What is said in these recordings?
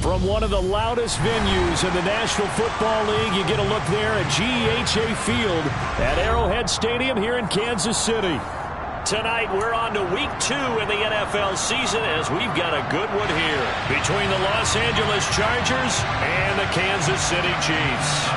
From one of the loudest venues in the National Football League, you get a look there at GEHA Field at Arrowhead Stadium here in Kansas City. Tonight, we're on to week 2 in the NFL season as we've got a good one here between the Los Angeles Chargers and the Kansas City Chiefs.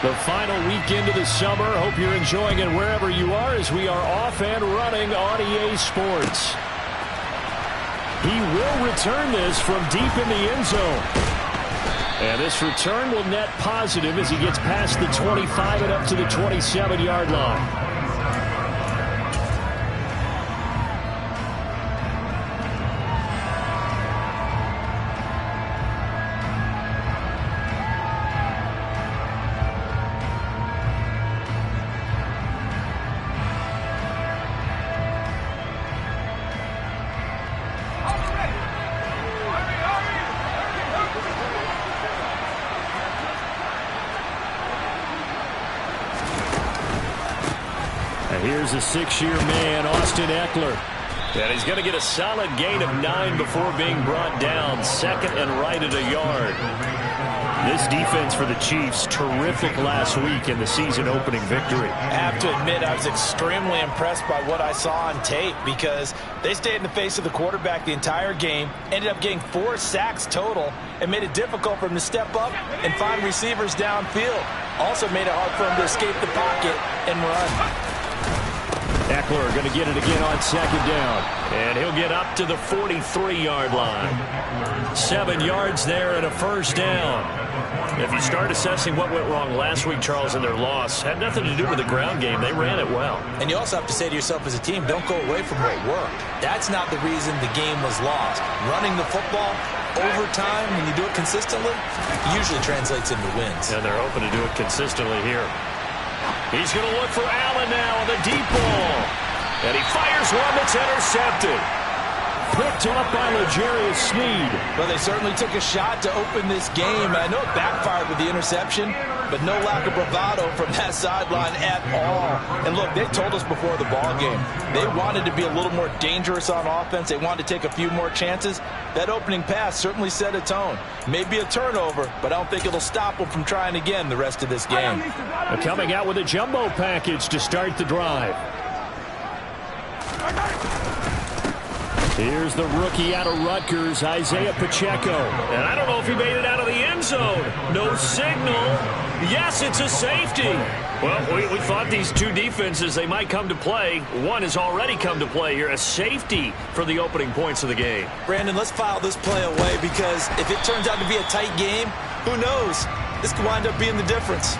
The final weekend of the summer. Hope you're enjoying it wherever you are as we are off and running on EA Sports. He will return this from deep in the end zone. And this return will net positive as he gets past the 25 and up to the 27-yard line. Here's a 6-year man, Austin Eckler. And he's going to get a solid gain of 9 before being brought down. Second and right at a yard. This defense for the Chiefs, terrific last week in the season-opening victory. I have to admit, I was extremely impressed by what I saw on tape because they stayed in the face of the quarterback the entire game, ended up getting 4 sacks total, and made it difficult for him to step up and find receivers downfield. Also made it hard for him to escape the pocket and run. Eckler going to get it again on second down. And he'll get up to the 43-yard line. 7 yards there and a first down. If you start assessing what went wrong last week, Charles, in their loss, had nothing to do with the ground game. They ran it well. And you also have to say to yourself as a team, don't go away from what worked. That's not the reason the game was lost. Running the football over time, when you do it consistently, usually translates into wins. And they're hoping to do it consistently here. He's going to look for Allen now on the deep ball. And he fires one that's intercepted. Picked up by L'Jarius Sneed. Well, they certainly took a shot to open this game. I know it backfired with the interception, but no lack of bravado from that sideline at all. And look, they told us before the ball game, they wanted to be a little more dangerous on offense. They wanted to take a few more chances. That opening pass certainly set a tone. Maybe a turnover, but I don't think it'll stop them from trying again the rest of this game. Coming out with a jumbo package to start the drive. Here's the rookie out of Rutgers, Isaiah Pacheco. And I don't know if he made it out of the end zone. No signal. Yes, it's a safety. Well, we thought these two defenses, they might come to play. One has already come to play here, a safety for the opening points of the game. Brandon, let's file this play away because if it turns out to be a tight game, who knows? This could wind up being the difference.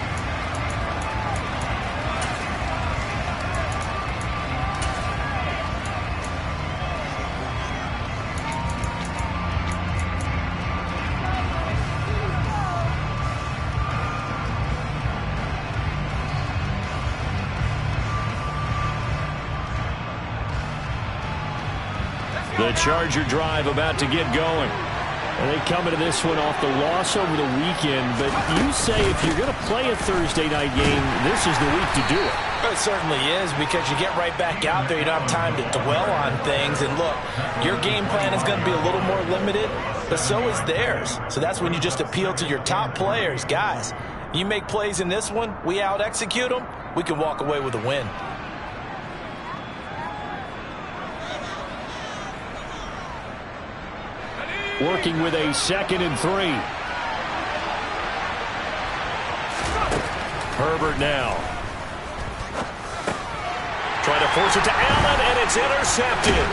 The Charger drive about to get going. And they come into this one off the loss over the weekend. But you say if you're going to play a Thursday night game, this is the week to do it. It certainly is because you get right back out there. You don't have time to dwell on things. And look, your game plan is going to be a little more limited, but so is theirs. So that's when you just appeal to your top players. Guys, you make plays in this one, we out-execute them, we can walk away with a win. Working with a 2nd and 3. Herbert now. Trying to force it to Allen, and it's intercepted.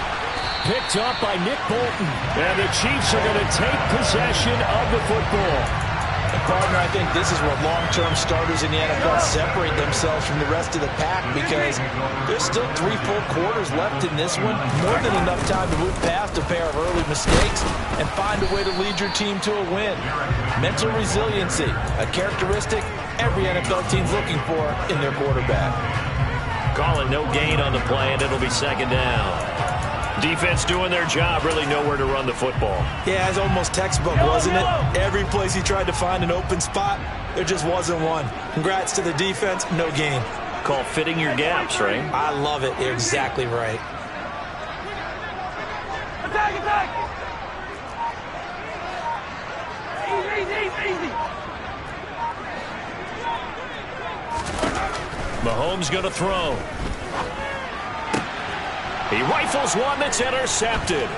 Picked up by Nick Bolton. And the Chiefs are going to take possession of the football. And partner, I think this is where long-term starters in the NFL separate themselves from the rest of the pack because there's still 3 full quarters left in this one. More than enough time to move past a pair of early mistakes and find a way to lead your team to a win. Mental resiliency, a characteristic every NFL team's looking for in their quarterback. Call it no gain on the play, and it'll be 2nd down. Defense doing their job, really nowhere to run the football. Yeah, it's almost textbook, wasn't it? Every place he tried to find an open spot, there just wasn't one. Congrats to the defense, no gain. Called fitting your gaps, right? I love it. You're exactly right. Attack! Easy. Mahomes going to throw. He rifles one that's intercepted.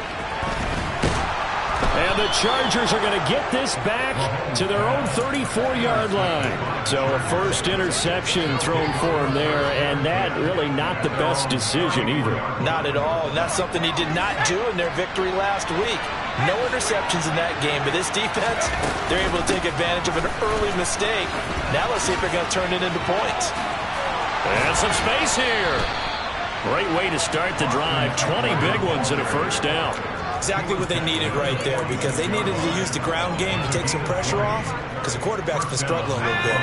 And the Chargers are going to get this back to their own 34-yard line. So a first interception thrown for him there, and that really not the best decision either. Not at all, and that's something he did not do in their victory last week. No interceptions in that game, but this defense, they're able to take advantage of an early mistake. Now let's see if they're going to turn it into points. And some space here. Great way to start the drive. 20 big ones and a first down. Exactly what they needed right there, because they needed to use the ground game to take some pressure off, because the quarterback's been struggling a little bit.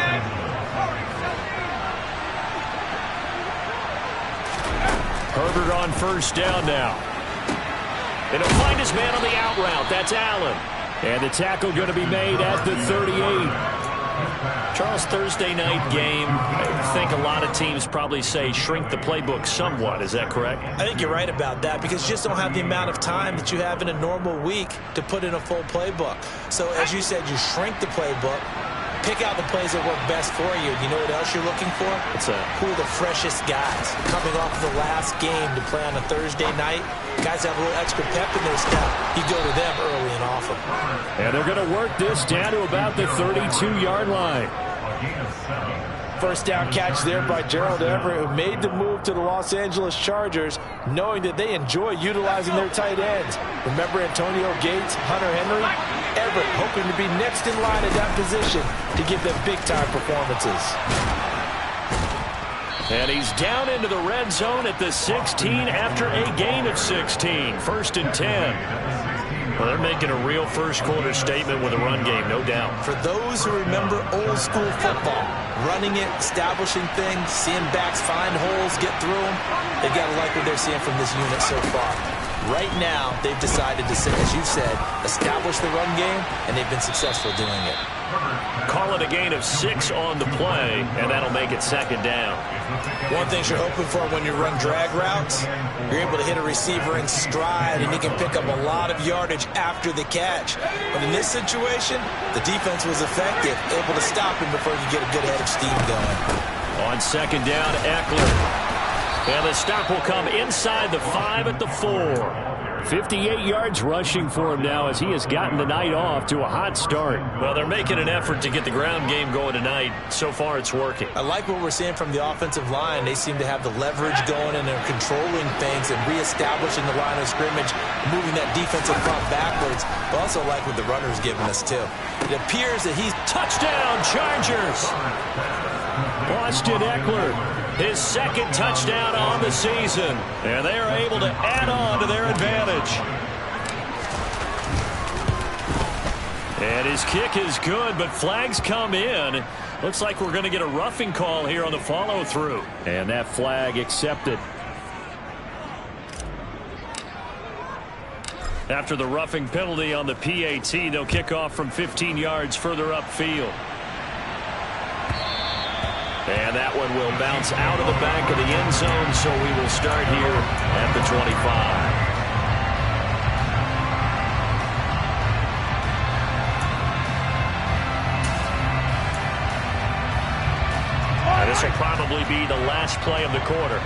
Herbert on first down now. And he'll find his man on the out route. That's Allen. And the tackle going to be made at the 38. Charles, Thursday night game, I think a lot of teams probably say shrink the playbook somewhat. Is that correct? I think you're right about that, because you just don't have the amount of time that you have in a normal week to put in a full playbook. So, as you said, you shrink the playbook, pick out the plays that work best for you. You know what else you're looking for? What's that? Who are the freshest guys coming off of the last game to play on a Thursday night? Guys have a little extra pep in their step. You go to them early and often. And they're going to work this down to about the 32-yard line. First down catch there by Gerald Everett, who made the move to the Los Angeles Chargers, knowing that they enjoy utilizing their tight ends. Remember Antonio Gates, Hunter Henry? Everett hoping to be next in line at that position to give them big-time performances. And he's down into the red zone at the 16 after a gain of 16. First and 10. Well, they're making a real first-quarter statement with a run game, no doubt. For those who remember old-school football, running it, establishing things, seeing backs find holes, get through them, they've got to like what they're seeing from this unit so far. Right now, they've decided to, as you said, establish the run game, and they've been successful doing it. Call it a gain of 6 on the play, and that'll make it second down. One thing you're hoping for when you run drag routes, you're able to hit a receiver in stride, and he can pick up a lot of yardage after the catch. But in this situation, the defense was effective, able to stop him before you get a good head of steam going. On second down, Eckler. And the stop will come inside the 5 at the 4. 58 yards rushing for him now as he has gotten the night off to a hot start. Well, they're making an effort to get the ground game going tonight. So far, it's working. I like what we're seeing from the offensive line. They seem to have the leverage going, and they're controlling things and reestablishing the line of scrimmage, moving that defensive front backwards. But also like what the runner's giving us, too. It appears that he's... Touchdown, Chargers! Austin Eckler, his second touchdown on the season. And they are able to add on to their advantage. And his kick is good, but flags come in. Looks like we're going to get a roughing call here on the follow-through. And that flag accepted. After the roughing penalty on the PAT, they'll kick off from 15 yards further upfield. And that one will bounce out of the back of the end zone, so we will start here at the 25. And this will probably be the last play of the quarter.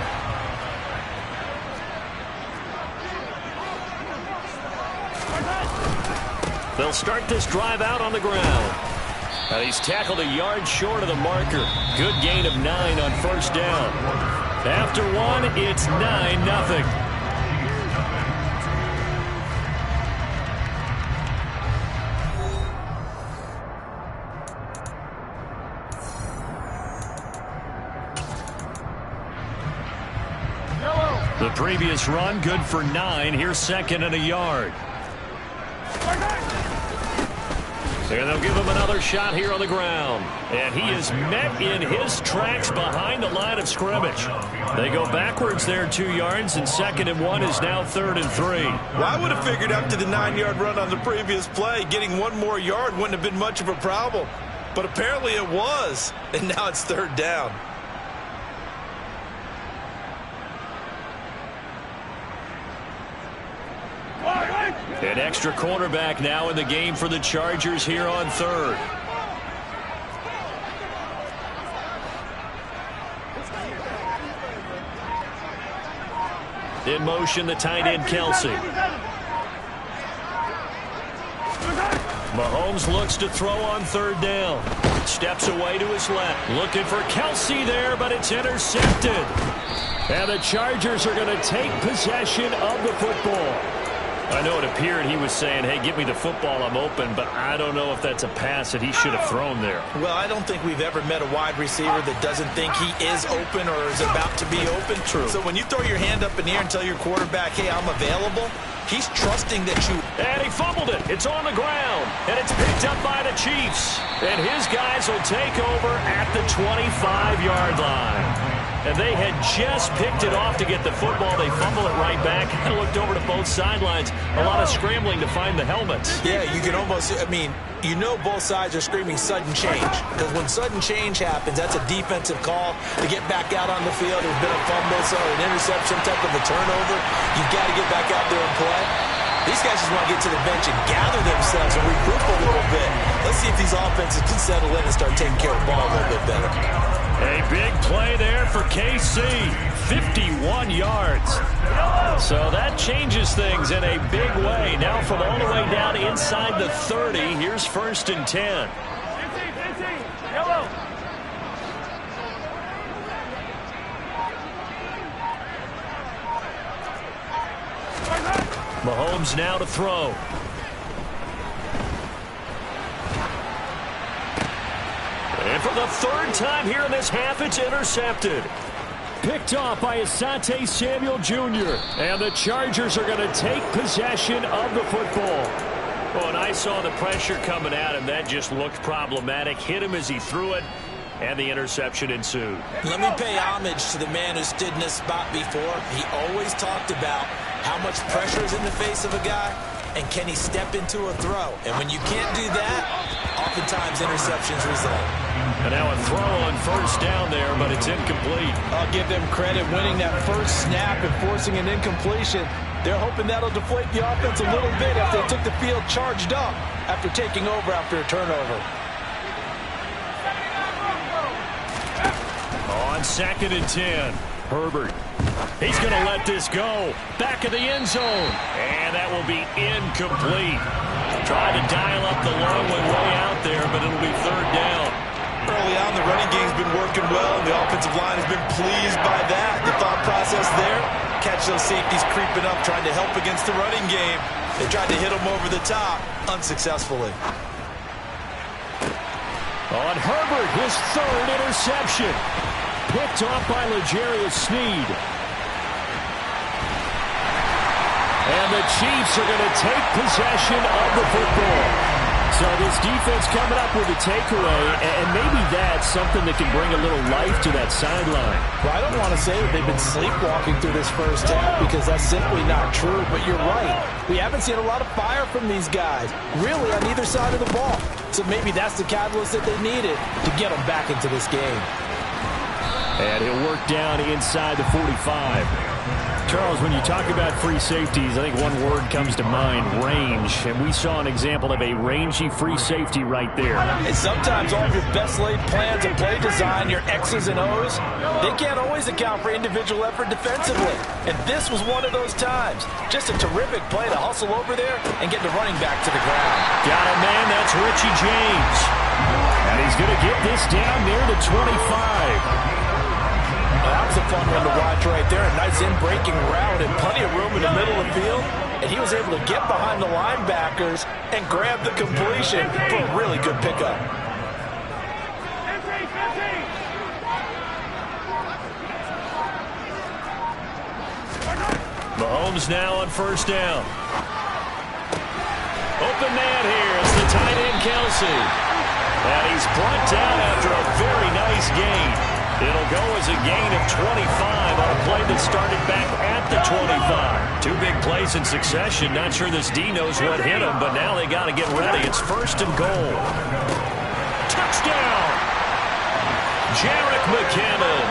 They'll start this drive out on the ground. He's tackled a yard short of the marker. Good gain of 9 on first down. After one, it's 9-0. The previous run, good for 9. Here's second and a yard. And they'll give him another shot here on the ground. And he is met in his tracks behind the line of scrimmage. They go backwards there 2 yards, and 2nd and 1 is now 3rd and 3. Well, I would have figured after the 9-yard run on the previous play, getting 1 more yard wouldn't have been much of a problem. But apparently it was, and now it's 3rd down. An extra cornerback now in the game for the Chargers here on 3rd. In motion, the tight end, Kelsey. Mahomes looks to throw on 3rd down. Steps away to his left. Looking for Kelsey there, but it's intercepted. And the Chargers are going to take possession of the football. I know it appeared he was saying, hey, give me the football, I'm open, but I don't know if that's a pass that he should have thrown there. Well, I don't think we've ever met a wide receiver that doesn't think he is open or is about to be open. True. So when you throw your hand up in the air and tell your quarterback, hey, I'm available, he's trusting that you... And he fumbled it. It's on the ground. And it's picked up by the Chiefs. And his guys will take over at the 25-yard line. And they had just picked it off to get the football. They fumble it right back. I looked over to both sidelines. A lot of scrambling to find the helmets. Yeah, you can almost, I mean, you know both sides are screaming sudden change. Because when sudden change happens, that's a defensive call to get back out on the field. There's been a fumble, so an interception, type of a turnover. You've got to get back out there and play. These guys just want to get to the bench and gather themselves and regroup a little bit. Let's see if these offenses can settle in and start taking care of the ball a little bit better. A big play there for KC. 51 yards. So that changes things in a big way. Now from all the way down inside the 30, here's 1st and 10. Mahomes now to throw. And for the 3rd time here in this half, it's intercepted. Picked off by Asante Samuel Jr. And the Chargers are going to take possession of the football. Oh, and I saw the pressure coming at him. That just looked problematic. Hit him as he threw it, and the interception ensued. Let me pay homage to the man who stood in this spot before. He always talked about how much pressure is in the face of a guy, and can he step into a throw? And when you can't do that, oftentimes interceptions result. And now a throw on 1st down there, but it's incomplete. I'll give them credit winning that first snap and forcing an incompletion. They're hoping that'll deflate the offense a little bit if they took the field charged up after taking over after a turnover. On 2nd and 10, Herbert. He's going to let this go. Back of the end zone. And that will be incomplete. Tried to dial up the long one way out there, but it'll be 3rd down. Early on, the running game's been working well, and the offensive line has been pleased by that. The thought process there, catch those safeties creeping up, trying to help against the running game. They tried to hit them over the top, unsuccessfully. On Herbert, his 3rd interception. Picked off by L'Jarius Sneed. And the Chiefs are going to take possession of the football. So this defense coming up with a takeaway, and maybe that's something that can bring a little life to that sideline. Well, I don't want to say that they've been sleepwalking through this first half because that's simply not true, but you're right. We haven't seen a lot of fire from these guys, really on either side of the ball. So maybe that's the catalyst that they needed to get them back into this game. And he'll work down inside the 45. Charles, when you talk about free safeties, I think one word comes to mind, range. And we saw an example of a rangy free safety right there. And sometimes all of your best laid plans and play design, your X's and O's, they can't always account for individual effort defensively. And this was one of those times. Just a terrific play to hustle over there and get the running back to the ground. Got a man, that's Richie James. And he's going to get this down near the 25. That was a fun one to watch right there. A nice in-breaking route and plenty of room in the middle of the field. And he was able to get behind the linebackers and grab the completion for a really good pickup. Mahomes now on 1st down. Open man here. It's the tight end, Kelsey. And he's brought down after a very nice gain. It'll go as a gain of 25 on a play that started back at the 25. Two big plays in succession. Not sure this D knows what hit him, but now they got to get ready. It's 1st and goal. Touchdown! Jerick McKinnon.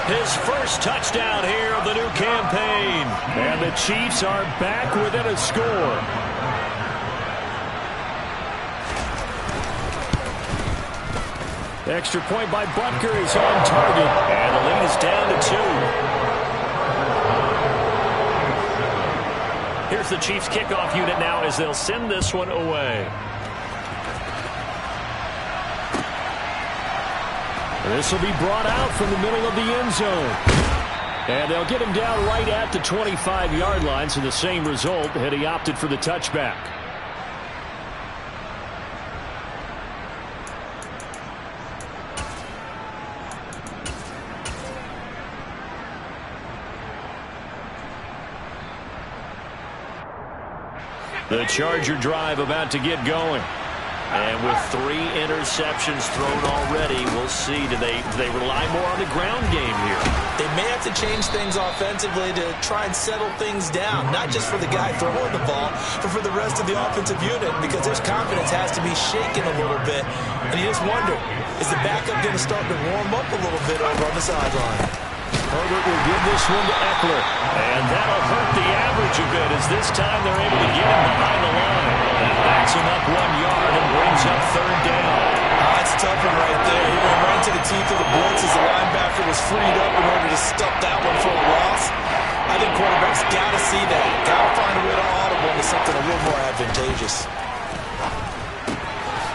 His first touchdown here of the new campaign. And the Chiefs are back within a score. Extra point by Butker is on target. And the lead is down to 2. Here's the Chiefs kickoff unit now as they'll send this one away. This will be brought out from the middle of the end zone. And they'll get him down right at the 25-yard line, so the same result had he opted for the touchback. The Charger drive about to get going. And with 3 interceptions thrown already, we'll see. Do they rely more on the ground game here? They may have to change things offensively to try and settle things down, not just for the guy throwing the ball, but for the rest of the offensive unit, because their confidence has to be shaken a little bit. And you just wonder, is the backup going to start to warm up a little bit over on the sideline? Herbert will give this one to Eckler. And that'll hurt the average a bit as this time they're able to get him behind the line. That backs him up 1 yard and brings up 3rd down. That's a tough one right there. He went right to the teeth of the blitz as the linebacker was freed up in order to stuff that one for a loss. I think quarterbacks got to see that. Got to find a way to audible into something a little more advantageous.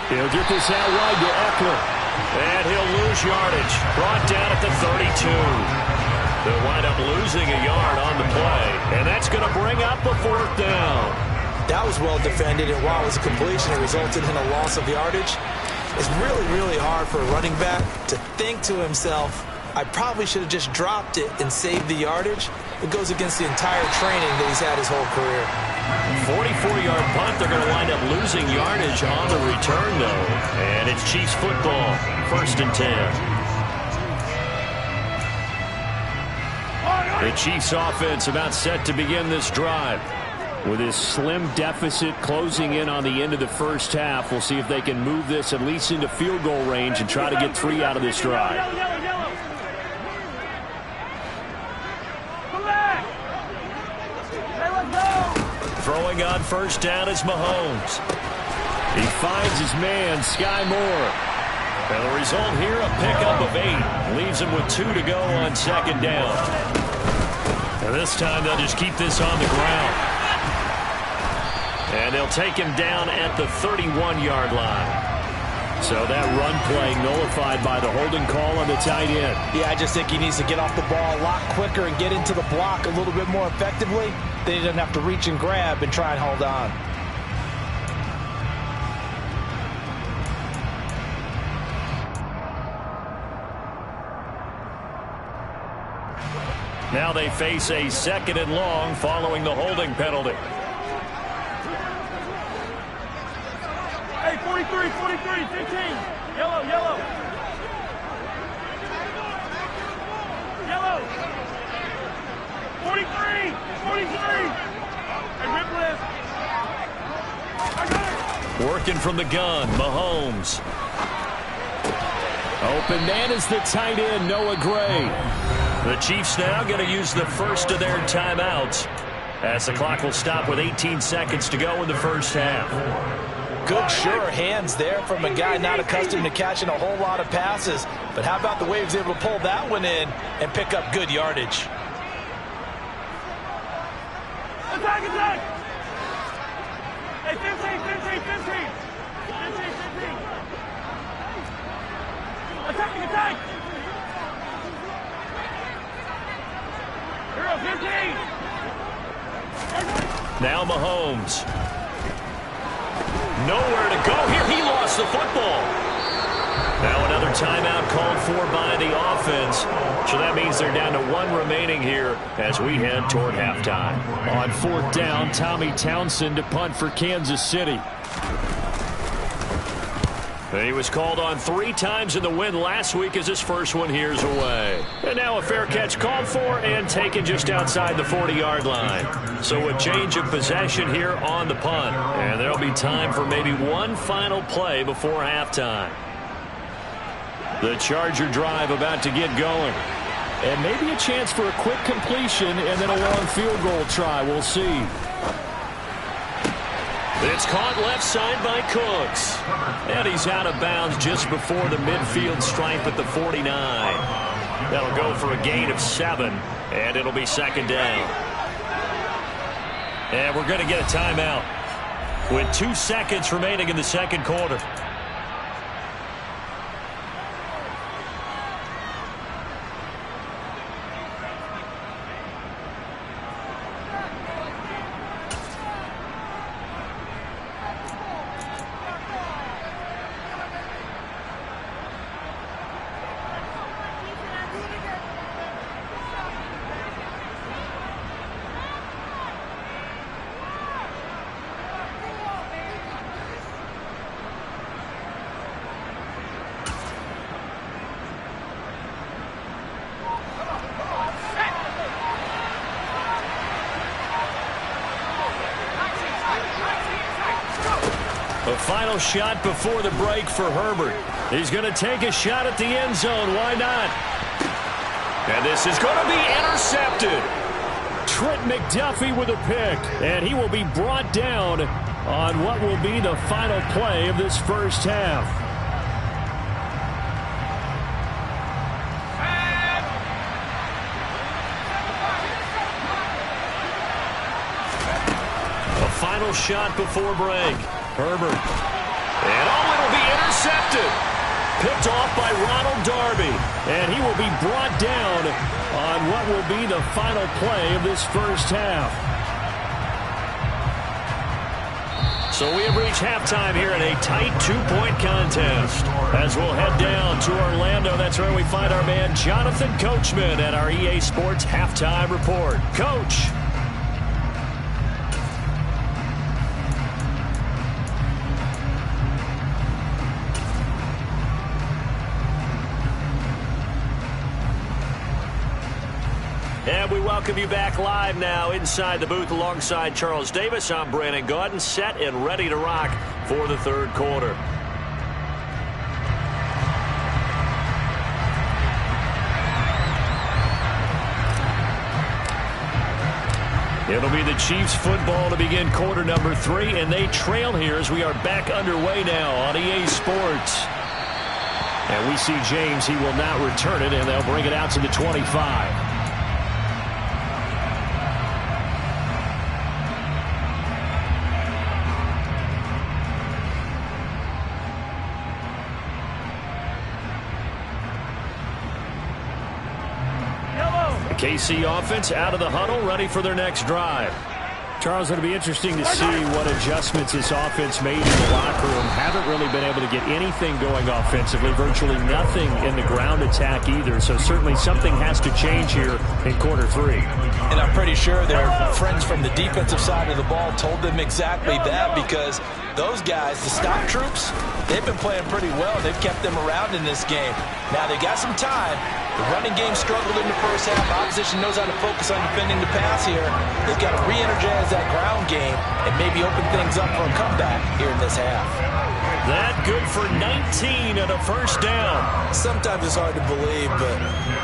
He'll get this out wide to Eckler. And he'll lose yardage. Brought down at the 32. They'll wind up losing a yard on the play. And that's going to bring up a 4th down. That was well defended, and while it was a completion, it resulted in a loss of yardage. It's really, really hard for a running back to think to himself, I probably should have just dropped it and saved the yardage. It goes against the entire training that he's had his whole career. 44-yard punt. They're going to wind up losing yardage on the return, though. And it's Chiefs football, 1st and 10. The Chiefs offense about set to begin this drive. With this slim deficit closing in on the end of the first half, we'll see if they can move this at least into field goal range and try to get 3 out of this drive. Throwing on 1st down is Mahomes. He finds his man, Sky Moore. And the result here, a pickup of 8. Leaves him with 2 to go on 2nd down. And this time they'll just keep this on the ground. And they'll take him down at the 31-yard line. So that run play nullified by the holding call on the tight end. Yeah, I just think he needs to get off the ball a lot quicker and get into the block a little bit more effectively. Then he doesn't have to reach and grab and try and hold on. Now they face a 2nd and long following the holding penalty. Hey, 43, 15. Yellow. Yellow. 43. Hey, rip list. I got it. Working from the gun, Mahomes. Open man is the tight end, Noah Gray. The Chiefs now going to use the first of their timeouts as the clock will stop with 18 seconds to go in the first half. Good, sure hands there from a guy not accustomed to catching a whole lot of passes. But how about the way he was able to pull that one in and pick up good yardage? Attack! Hey, 15. Attack! Hero, 15. Now Mahomes. Nowhere to go here. He lost the football. Now another timeout called for by the offense. So that means they're down to 1 remaining here as we head toward halftime. On 4th down, Tommy Townsend to punt for Kansas City. He was called on 3 times in the win last week as his first one here's away. And now a fair catch called for and taken just outside the 40-yard line. So a change of possession here on the punt. And there'll be time for maybe one final play before halftime. The Charger drive about to get going. And maybe a chance for a quick completion and then a long field goal try. We'll see. It's caught left side by Cooks. And he's out of bounds just before the midfield stripe at the 49. That'll go for a gain of 7, and it'll be 2nd down. And we're going to get a timeout with 2 seconds remaining in the 2nd quarter. A final shot before the break for Herbert. He's going to take a shot at the end zone. Why not? And this is going to be intercepted. Trent McDuffie with a pick. And he will be brought down on what will be the final play of this first half. A final shot before break. Herbert. And it'll be intercepted. Picked off by Ronald Darby. And he will be brought down on what will be the final play of this first half. So we have reached halftime here in a tight 2-point contest. As we'll head down to Orlando, that's where we find our man Jonathan Coachman at our EA Sports Halftime Report. Coach. And we welcome you back live now inside the booth alongside Charles Davis. I'm Brandon Gaudin, set and ready to rock for the 3rd quarter. It'll be the Chiefs football to begin quarter number 3, and they trail here as we are back underway now on EA Sports. And we see James, he will not return it, and they'll bring it out to the 25. KC offense out of the huddle, ready for their next drive. Charles, it'll be interesting to see what adjustments this offense made in the locker room. Haven't really been able to get anything going offensively, virtually nothing in the ground attack either. So certainly something has to change here in quarter 3. And I'm pretty sure their friends from the defensive side of the ball told them exactly that, because those guys, the stop troops, they've been playing pretty well. They've kept them around in this game. Now they got some time. The running game struggled in the first half. Opposition knows how to focus on defending the pass here. They've got to re-energize that ground game and maybe open things up for a comeback here in this half. That good for 19 and a first down. Sometimes it's hard to believe, but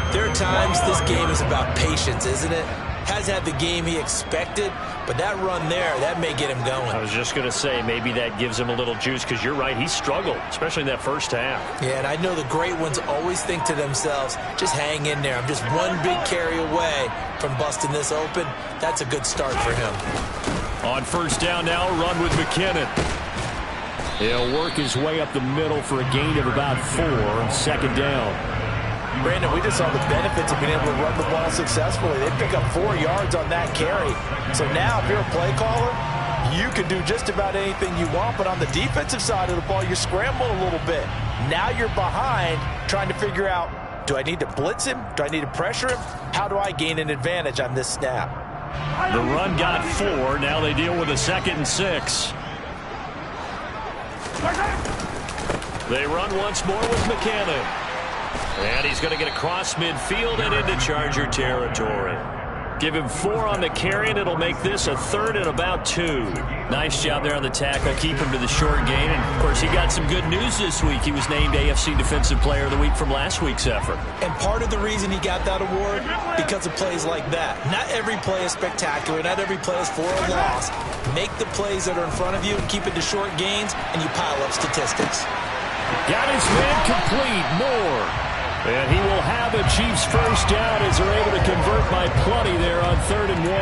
there are times this game is about patience, isn't it? Has had the game he expected, but that run there, that may get him going. I was just going to say, maybe that gives him a little juice, because you're right, he struggled, especially in that first half. Yeah, and I know the great ones always think to themselves, just hang in there. I'm just one big carry away from busting this open. That's a good start for him. On first down now, run with McKinnon. He'll work his way up the middle for a gain of about 4 on 2nd down. Brandon, we just saw the benefits of being able to run the ball successfully. They pick up 4 yards on that carry. So now, if you're a play caller, you can do just about anything you want. But on the defensive side of the ball, you scramble a little bit. Now you're behind trying to figure out, do I need to blitz him? Do I need to pressure him? How do I gain an advantage on this snap? The run got 4. Now they deal with a 2nd and 6. They run once more with McCannon. And he's going to get across midfield and into Charger territory. Give him 4 on the carry, and it'll make this a 3rd and about 2. Nice job there on the tackle. Keep him to the short gain. And, of course, he got some good news this week. He was named AFC Defensive Player of the Week from last week's effort. And part of the reason he got that award, because of plays like that. Not every play is spectacular. Not every play is for a loss. Make the plays that are in front of you and keep it to short gains, and you pile up statistics. Got his man complete. Moore. And he will have a Chiefs first down as they're able to convert by plenty there on 3rd and 1.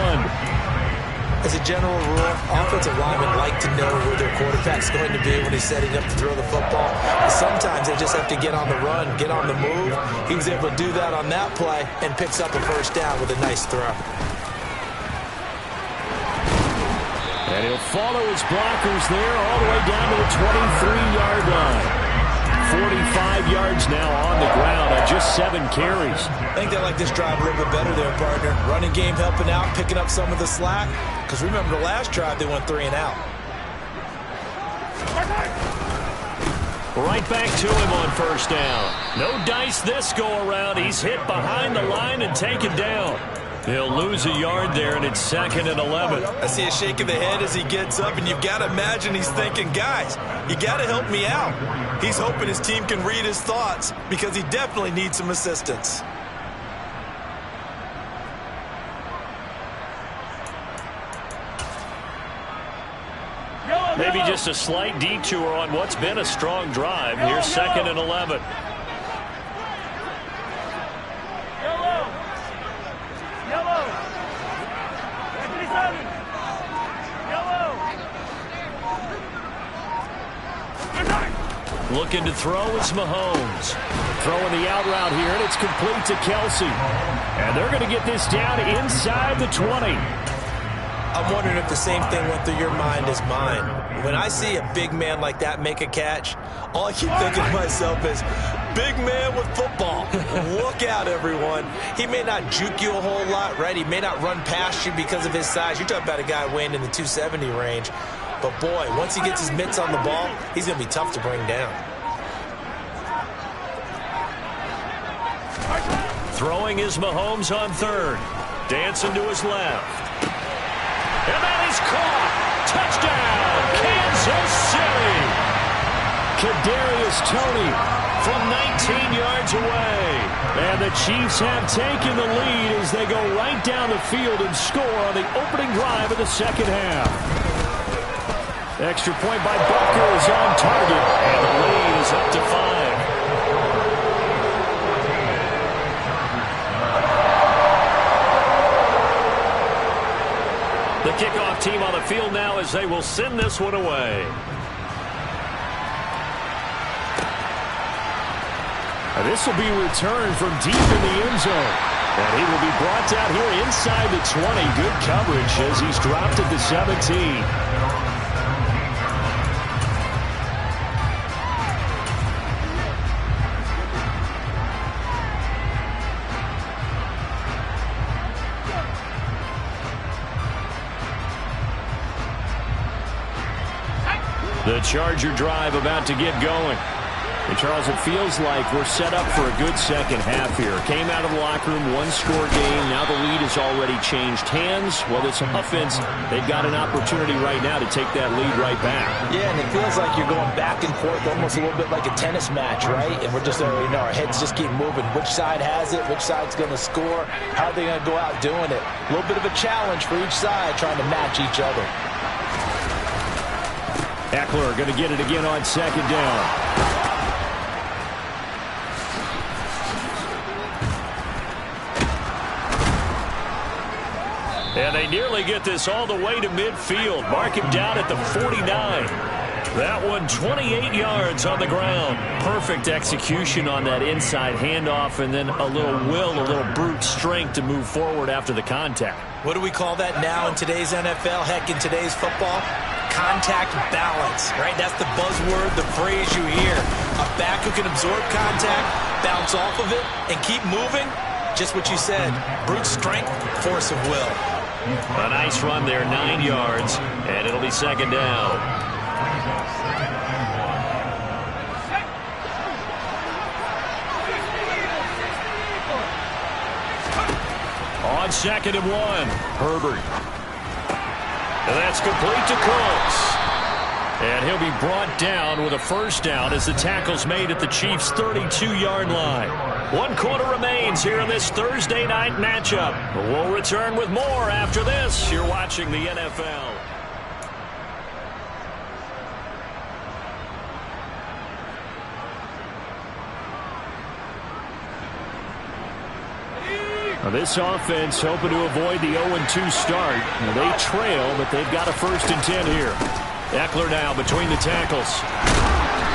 As a general rule, offensive linemen like to know where their quarterback's going to be when he's setting up to throw the football. But sometimes they just have to get on the run, get on the move. He was able to do that on that play and picks up a first down with a nice throw. And he'll follow his blockers there all the way down to the 23-yard line. 45 yards now on the ground on just 7 carries. I think they like this drive a little bit better there, partner. Running game helping out, picking up some of the slack. Because remember the last drive, they went 3 and out. Right back to him on first down. No dice this go-around. He's hit behind the line and taken down. He'll lose a yard there, and it's 2nd and 11. I see a shake of the head as he gets up, and you've got to imagine he's thinking, guys, you got to help me out. He's hoping his team can read his thoughts because he definitely needs some assistance. Maybe just a slight detour on what's been a strong drive. Here's 2nd and 11. Looking to throw is Mahomes. Throwing the out route here, and it's complete to Kelsey. And they're going to get this down inside the 20. I'm wondering if the same thing went through your mind as mine. When I see a big man like that make a catch, all I keep thinking to myself is, big man with football. Look out, everyone. He may not juke you a whole lot, right? He may not run past you because of his size. You're talking about a guy weighing in the 270 range. But, boy, once he gets his mitts on the ball, he's going to be tough to bring down. Throwing is Mahomes on 3rd. Dancing to his left. And that is caught. Touchdown, Kansas City. Kadarius Toney from 19 yards away. And the Chiefs have taken the lead as they go right down the field and score on the opening drive of the 2nd half. Extra point by Butker is on target, and the lead is up to 5. The kickoff team on the field now as they will send this one away. And this will be returned from deep in the end zone. And he will be brought down here inside the 20. Good coverage as he's dropped at the 17. The Charger drive about to get going. And Charles, it feels like we're set up for a good second half here. Came out of the locker room, 1-score game. Now the lead has already changed hands. Well, this offense, they've got an opportunity right now to take that lead right back. Yeah, and it feels like you're going back and forth almost a little bit like a tennis match, right? And we're just, our heads just keep moving. Which side has it? Which side's going to score? How are they going to go out doing it? A little bit of a challenge for each side trying to match each other. Eckler going to get it again on 2nd down. And they nearly get this all the way to midfield. Mark him down at the 49. That one 28 yards on the ground. Perfect execution on that inside handoff, and then a little will, a little brute strength to move forward after the contact. What do we call that now in today's NFL? Heck, in today's football? contact balance, right? That's the buzzword, the phrase you hear. A back who can absorb contact, bounce off of it, and keep moving. Just what you said, brute strength, force of will. A nice run there, 9 yards, and it'll be second down. On 2nd and 1, Herbert. And that's complete to Cooks. And he'll be brought down with a first down as the tackle's made at the Chiefs' 32-yard line. 1 quarter remains here in this Thursday night matchup. We'll return with more after this. You're watching the NFL. This offense hoping to avoid the 0-2 start. They trail, but they've got a 1st and 10 here. Eckler now between the tackles.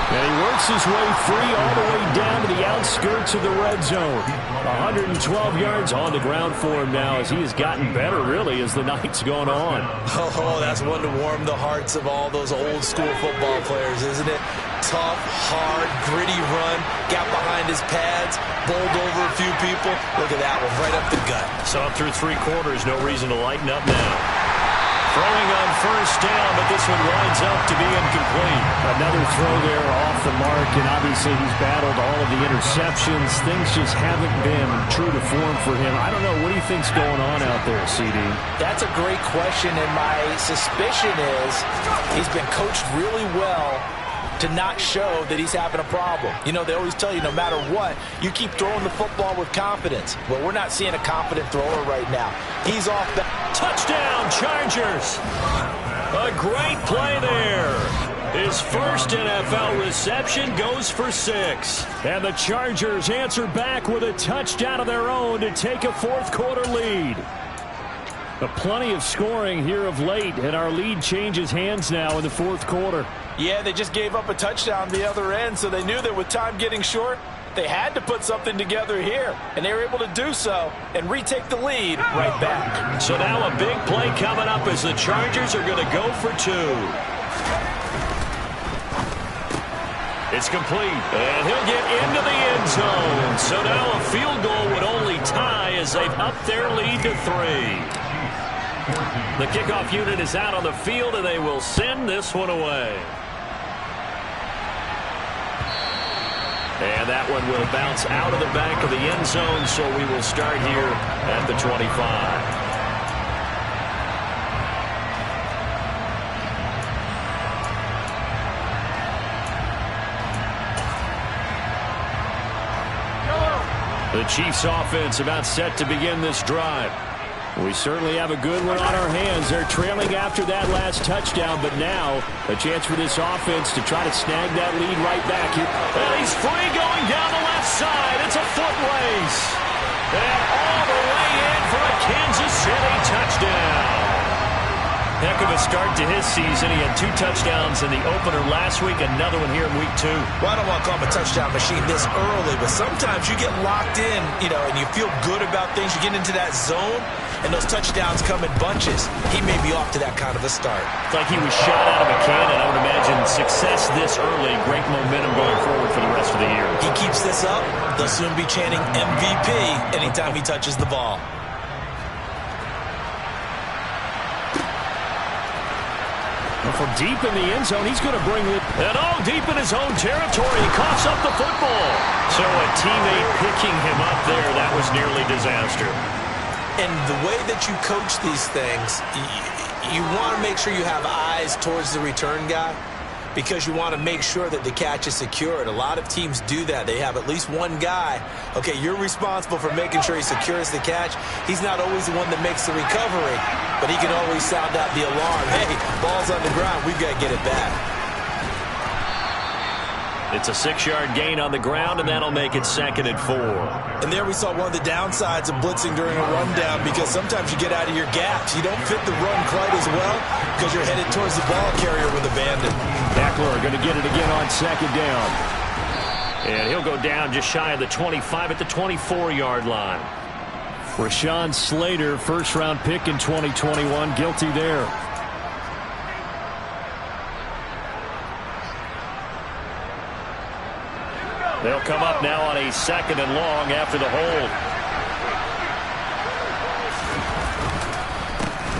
And he works his way free all the way down to the outskirts of the red zone. 112 yards on the ground for him now as he has gotten better, really, as the night's gone on. Oh, that's one to warm the hearts of all those old-school football players, isn't it? Tough, hard, gritty run, got behind his pads, bowled over a few people. Look at that one, right up the gut. Saw through 3 quarters, no reason to lighten up now. Throwing on first down, but this one winds up to be incomplete. Another throw there off the mark, and obviously he's battled all of the interceptions. Things just haven't been true to form for him. I don't know, what do you think's going on out there, CD? That's a great question, and my suspicion is he's been coached really well to not show that he's having a problem. You know, they always tell you no matter what, you keep throwing the football with confidence. Well, we're not seeing a confident thrower right now. He's off the... Touchdown, Chargers! A great play there. His first NFL reception goes for 6. And the Chargers answer back with a touchdown of their own to take a 4th quarter lead. Plenty of scoring here of late, and our lead changes hands now in the 4th quarter. Yeah, they just gave up a touchdown the other end, so they knew that with time getting short, they had to put something together here, and they were able to do so and retake the lead right back. So now a big play coming up as the Chargers are going to go for 2. It's complete, and he'll get into the end zone. So now a field goal would only tie as they've upped their lead to 3. The kickoff unit is out on the field, and they will send this one away. And that one will bounce out of the back of the end zone, so we will start here at the 25. The Chiefs offense about set to begin this drive. We certainly have a good one on our hands. They're trailing after that last touchdown, but now a chance for this offense to try to snag that lead right back here. And he's free going down the left side. It's a foot race. And all the way in for a Kansas City touchdown. Heck of a start to his season. He had 2 touchdowns in the opener last week, another one here in week 2. Well, I don't want to call him a touchdown machine this early, but sometimes you get locked in, you know, and you feel good about things. You get into that zone, and those touchdowns come in bunches. He may be off to that kind of a start. It's like he was shot out of a cannon. I would imagine success this early, great momentum going forward for the rest of the year. He keeps this up, they'll soon be chanting MVP anytime he touches the ball. From deep in the end zone, he's going to bring it. And all deep in his own territory, he coughs up the football. So a teammate picking him up there, that was nearly disaster. And the way that you coach these things, you want to make sure you have eyes towards the return guy because you want to make sure that the catch is secured. A lot of teams do that. They have at least one guy. Okay, you're responsible for making sure he secures the catch. He's not always the one that makes the recovery, but he can always sound out the alarm. Hey, ball's on the ground. We've got to get it back. It's a 6-yard gain on the ground, and that'll make it 2nd and 4. And there we saw one of the downsides of blitzing during a rundown because sometimes you get out of your gaps. You don't fit the run quite as well because you're headed towards the ball carrier with abandon. Eckler going to get it again on 2nd down. And he'll go down just shy of the 25 at the 24-yard line. Rashawn Slater, first-round pick in 2021, guilty there. They'll come up now on a 2nd and long after the hold.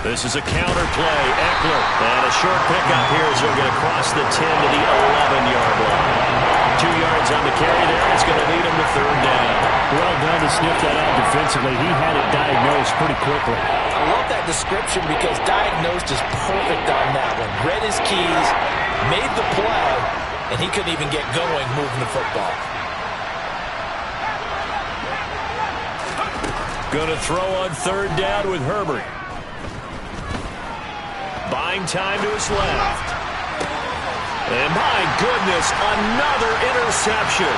This is a counter play. Eckler. And a short pickup here as he'll get across the 10 to the 11-yard line. 2 yards on the carry there. It's going to lead him to 3rd down. Well done to sniff that out defensively. He had it diagnosed pretty quickly. I love that description because diagnosed is perfect on that one. Read his keys, made the play, and he couldn't even get going moving the football. Going to throw on 3rd down with Herbert. Buying time to his left. And my goodness, another interception.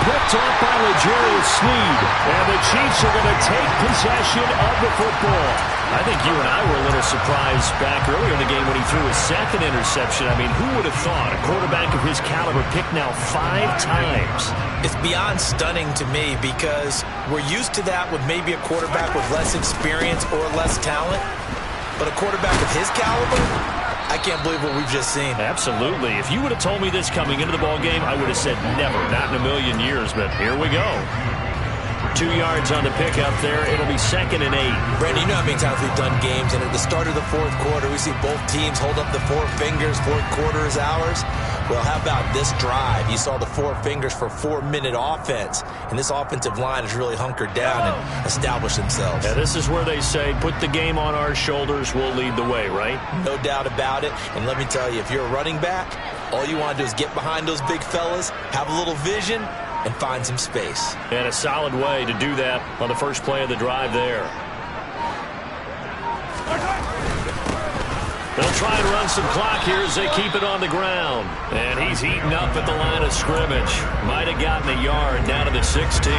Picked off by L'Jarius Sneed. And the Chiefs are going to take possession of the football. I think you and I were a little surprised back earlier in the game when he threw his 2nd interception. I mean, who would have thought a quarterback of his caliber picked now 5 times? It's beyond stunning to me because we're used to that with maybe a quarterback with less experience or less talent. But a quarterback of his caliber, I can't believe what we've just seen. Absolutely. If you would have told me this coming into the ball game, I would have said never, not in a million years. But here we go. 2 yards on the pickup there. It'll be 2nd and 8. Brandon, you know how many times we've done games, and at the start of the 4th quarter, we see both teams hold up the 4 fingers, 4th quarter is ours. Well, how about this drive? You saw the 4 fingers for 4-minute offense, and this offensive line has really hunkered down and established themselves. Yeah, this is where they say, put the game on our shoulders, we'll lead the way, right? No doubt about it, and let me tell you, if you're a running back, all you want to do is get behind those big fellas, have a little vision, and find some space. And a solid way to do that on the first play of the drive there. They'll try and run some clock here as they keep it on the ground. And he's eaten up at the line of scrimmage. Might have gotten a yard down to the 16.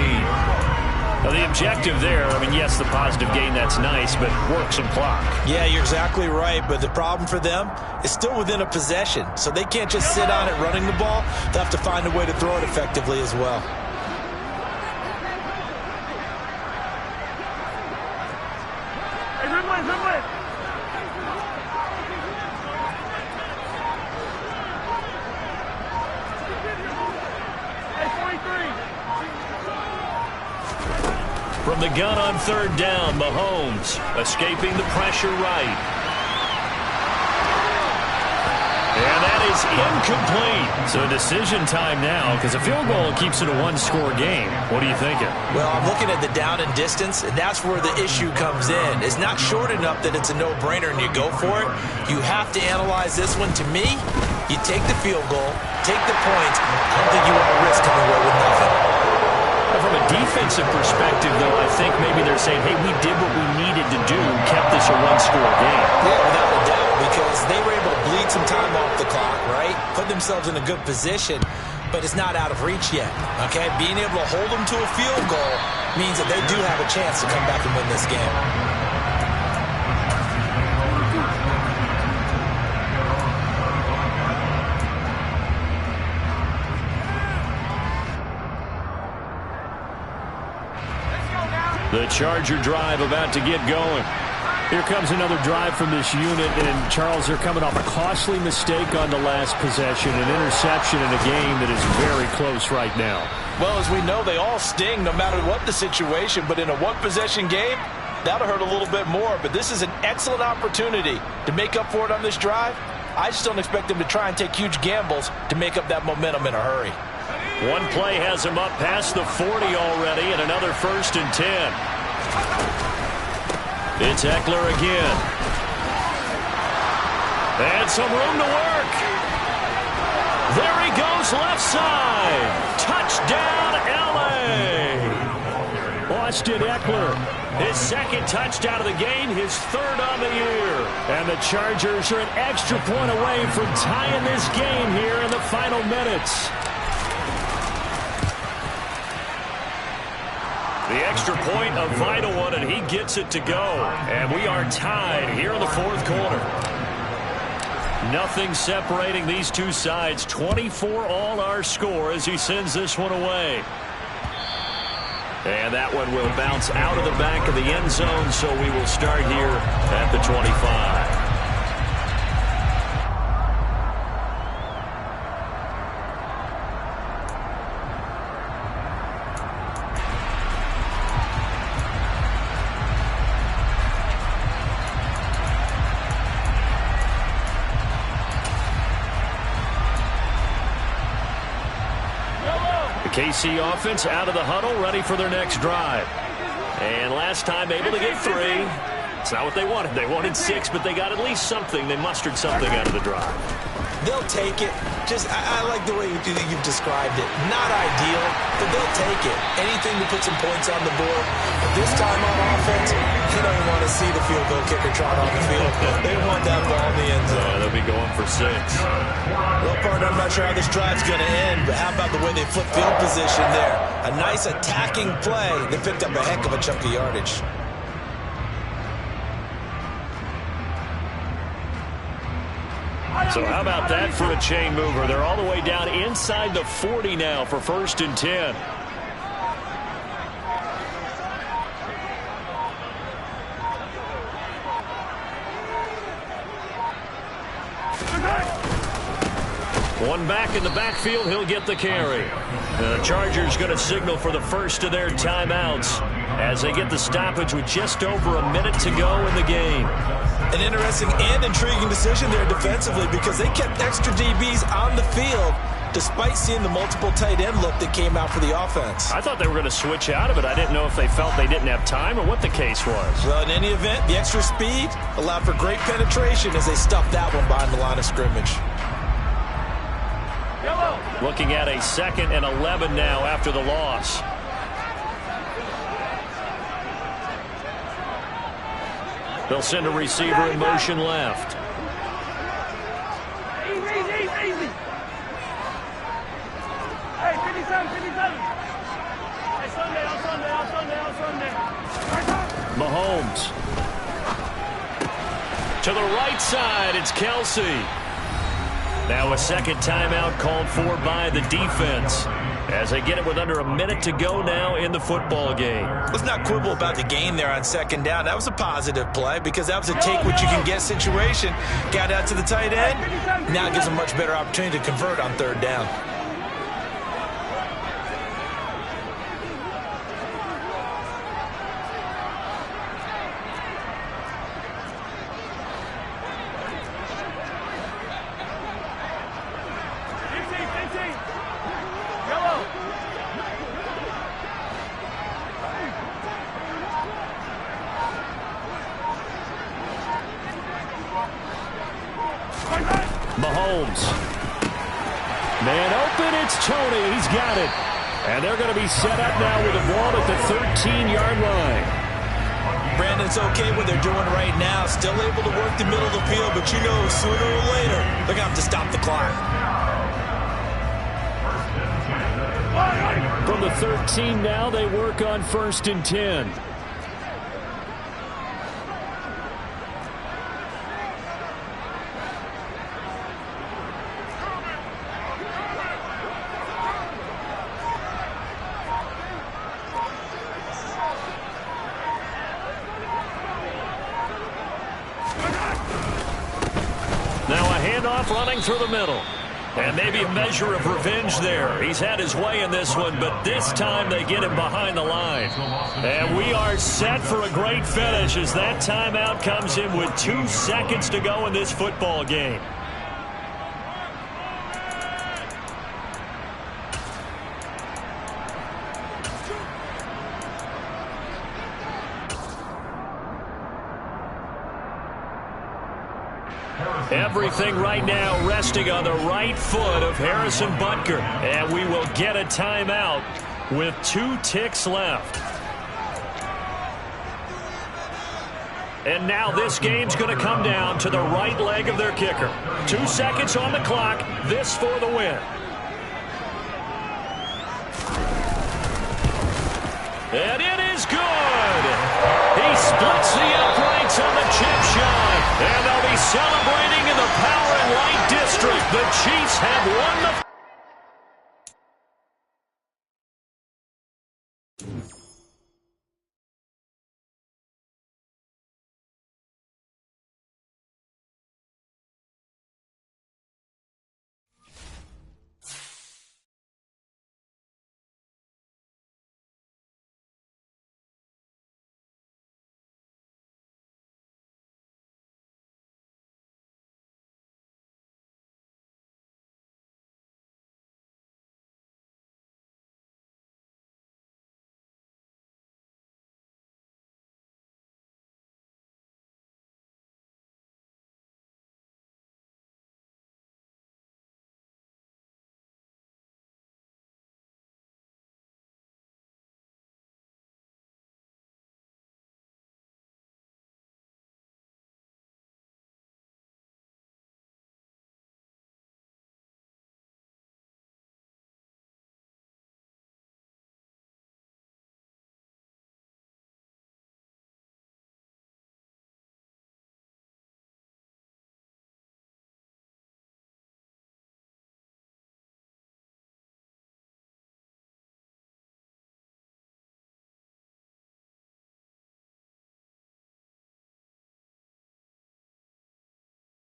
Now the objective there, I mean, yes, the positive gain, that's nice, but work some clock. Yeah, you're exactly right, but the problem for them is still within a possession. So they can't just sit on it running the ball. They'll have to find a way to throw it effectively as well. Hey, Ridley. From the gun on 3rd down, Mahomes escaping the pressure right. And that is incomplete. So decision time now because a field goal keeps it a 1-score game. What are you thinking? Well, I'm looking at the down and distance, and that's where the issue comes in. It's not short enough that it's a no-brainer and you go for it. You have to analyze this one. To me, you take the field goal, take the points. I don't think you want to risk coming away with nothing. From a defensive perspective, though, I think maybe they're saying, hey, we did what we needed to do, kept this a 1-score game. Yeah, without a doubt, because they were able to bleed some time off the clock, right? Put themselves in a good position, but it's not out of reach yet, okay? Being able to hold them to a field goal means that they do have a chance to come back and win this game. The Charger drive about to get going. Here comes another drive from this unit, and Charles, they're coming off a costly mistake on the last possession, an interception in a game that is very close right now. Well, as we know, they all sting no matter what the situation, but in a one-possession game, that'll hurt a little bit more. But this is an excellent opportunity to make up for it on this drive. I just don't expect them to try and take huge gambles to make up that momentum in a hurry. One play has him up past the 40 already, and another 1st and 10. It's Eckler again. And some room to work. There he goes, left side. Touchdown, L.A. Austin Eckler, his 2nd touchdown of the game, his 3rd on the year. And the Chargers are an extra point away from tying this game here in the final minutes. The extra point, a vital one, and he gets it to go. And we are tied here in the 4th quarter. Nothing separating these two sides. 24 all our score as he sends this one away. And that one will bounce out of the back of the end zone, so we will start here at the 25. KC offense out of the huddle, ready for their next drive. And last time able to get 3. It's not what they wanted. They wanted 6, but they got at least something. They mustered something out of the drive. They'll take it. I like the way you've described it. Not ideal, but they'll take it. Anything to put some points on the board. But this time on offense, they don't want to see the field goal kicker trot on the field. They want that ball in the end zone. Yeah, they'll be going for 6. Well, partner, I'm not sure how this drive's going to end, but how about the way they flip field position there? A nice attacking play. They picked up a heck of a chunk of yardage. So how about that for a chain mover? They're all the way down inside the 40 now for 1st and 10. One back in the backfield, he'll get the carry. The Chargers going to signal for the first of their timeouts as they get the stoppage with just over a minute to go in the game. An interesting and intriguing decision there defensively because they kept extra DBs on the field despite seeing the multiple tight end look that came out for the offense. I thought they were going to switch out of it. I didn't know if they felt they didn't have time or what the case was. Well, in any event, the extra speed allowed for great penetration as they stuffed that one behind the line of scrimmage. Looking at a 2nd and 11 now after the loss. They'll send a receiver in motion left. Easy. Hey, 57. Hey, Sunday. Mahomes. To the right side, it's Kelsey. Now a second timeout called for by the defense as they get it with under a minute to go now in the football game. Let's not quibble about the gain there on 2nd down. That was a positive play because that was a take-what-you-can-get situation. Got out to the tight end. Now it gives them a much better opportunity to convert on 3rd down. Mahomes. Man open, it's Tony. He's got it. And they're going to be set up now with the ball at the 13-yard line. Brandon's okay what they're doing right now. Still able to work the middle of the field, but you know sooner or later they're going to have to stop the clock. From the 13 now, they work on 1st and 10. Running through the middle. And maybe a measure of revenge there. He's had his way in this one, but this time they get him behind the line. And we are set for a great finish as that timeout comes in with 2 seconds to go in this football game. Everything right now resting on the right foot of Harrison Butker. And we will get a timeout with 2 ticks left. And now this game's going to come down to the right leg of their kicker. 2 seconds on the clock. This for the win. And it is good. He splits the uprights on the chip shot. And they'll be celebrating in the Power and Light District. The Chiefs have won the